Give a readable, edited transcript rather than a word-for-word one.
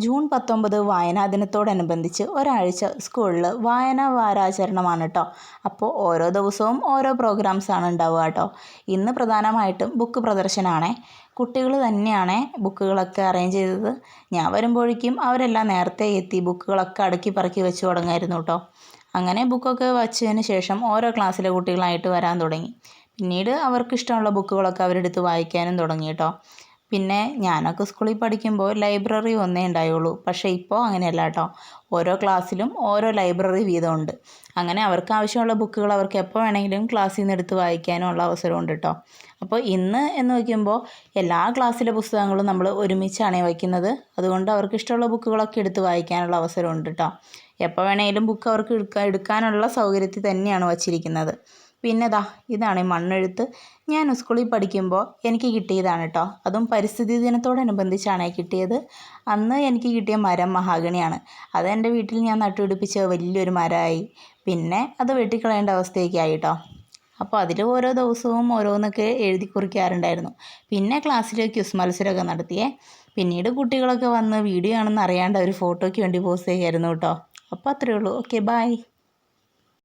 June 19 വായനാ ദിനത്തോടനുബന്ധിച്ച് ഒരാഴ്ച സ്കൂളിൽ വായനാ വാരാചരണമാണ് കേട്ടോ. അപ്പോൾ ഓരോ ദിവസവും ഓരോ പ്രോഗ്രാംസാണ് ഉണ്ടാവുക കേട്ടോ. ഇന്ന് പ്രധാനമായിട്ടും ബുക്ക് പ്രദർശനമാണേ. കുട്ടികൾ തന്നെയാണ് ബുക്കുകളൊക്കെ അറേഞ്ച് ചെയ്തത്. ഞാൻ വരുമ്പോഴേക്കും അവരെല്ലാം നേരത്തെ എത്തി ബുക്കുകളൊക്കെ അടുക്കി പറക്കി വെച്ച് തുടങ്ങായിരുന്നു കേട്ടോ. അങ്ങനെ ബുക്കൊക്കെ വച്ചതിന് ശേഷം ഓരോ ക്ലാസ്സിലെ കുട്ടികളായിട്ട് വരാൻ തുടങ്ങി. പിന്നീട് അവർക്കിഷ്ടമുള്ള ബുക്കുകളൊക്കെ അവരെടുത്ത് വായിക്കാനും തുടങ്ങി കേട്ടോ. പിന്നെ ഞാനൊക്കെ സ്കൂളിൽ പഠിക്കുമ്പോൾ ലൈബ്രറി ഒന്നേ ഉണ്ടായുള്ളൂ. പക്ഷേ ഇപ്പോൾ അങ്ങനെയല്ല കേട്ടോ. ഓരോ ക്ലാസ്സിലും ഓരോ ലൈബ്രറി വീതമുണ്ട്. അങ്ങനെ അവർക്ക് ആവശ്യമുള്ള ബുക്കുകൾ അവർക്ക് എപ്പോൾ വേണമെങ്കിലും ക്ലാസ്സിൽ നിന്ന് എടുത്ത് വായിക്കാനുള്ള അവസരമുണ്ട് കേട്ടോ. അപ്പോൾ ഇന്ന് എന്ന് വയ്ക്കുമ്പോൾ എല്ലാ ക്ലാസ്സിലെ പുസ്തകങ്ങളും നമ്മൾ ഒരുമിച്ചാണ് വയ്ക്കുന്നത്. അതുകൊണ്ട് അവർക്ക് ഇഷ്ടമുള്ള ബുക്കുകളൊക്കെ എടുത്ത് വായിക്കാനുള്ള അവസരമുണ്ട് കേട്ടോ. എപ്പോൾ വേണമെങ്കിലും ബുക്ക് അവർക്ക് എടുക്കാനുള്ള സൗകര്യത്തിൽ തന്നെയാണ് വച്ചിരിക്കുന്നത്. പിന്നെ ഇതാണ് മണ്ണെഴുത്ത്. ഞാൻ സ്കൂളിൽ പഠിക്കുമ്പോൾ എനിക്ക് കിട്ടിയതാണ് കേട്ടോ. അതും പരിസ്ഥിതി ദിനത്തോടനുബന്ധിച്ചാണ് കിട്ടിയത്. അന്ന് എനിക്ക് കിട്ടിയ മരം മഹാഗണിയാണ്. അത് എൻ്റെ വീട്ടിൽ ഞാൻ നട്ടുപിടിപ്പിച്ച വലിയൊരു മരമായി. പിന്നെ അത് വെട്ടിക്കളയേണ്ട അവസ്ഥയൊക്കെ ആയി കേട്ടോ. അപ്പോൾ അതിൽ ഓരോ ദിവസവും ഓരോന്നൊക്കെ എഴുതി കുറിക്കാറുണ്ടായിരുന്നു. പിന്നെ ക്ലാസ്സിൽ ക്വിസ് മത്സരമൊക്കെ നടത്തിയേ. പിന്നീട് കുട്ടികളൊക്കെ വന്ന് വീഡിയോ ആണെന്ന് അറിയാണ്ട് ഒരു ഫോട്ടോയ്ക്ക് വേണ്ടി പോസ്റ്റ് ചെയ്യായിരുന്നു കേട്ടോ. അപ്പോൾ അത്രയേ ഉള്ളൂ. Okay, by.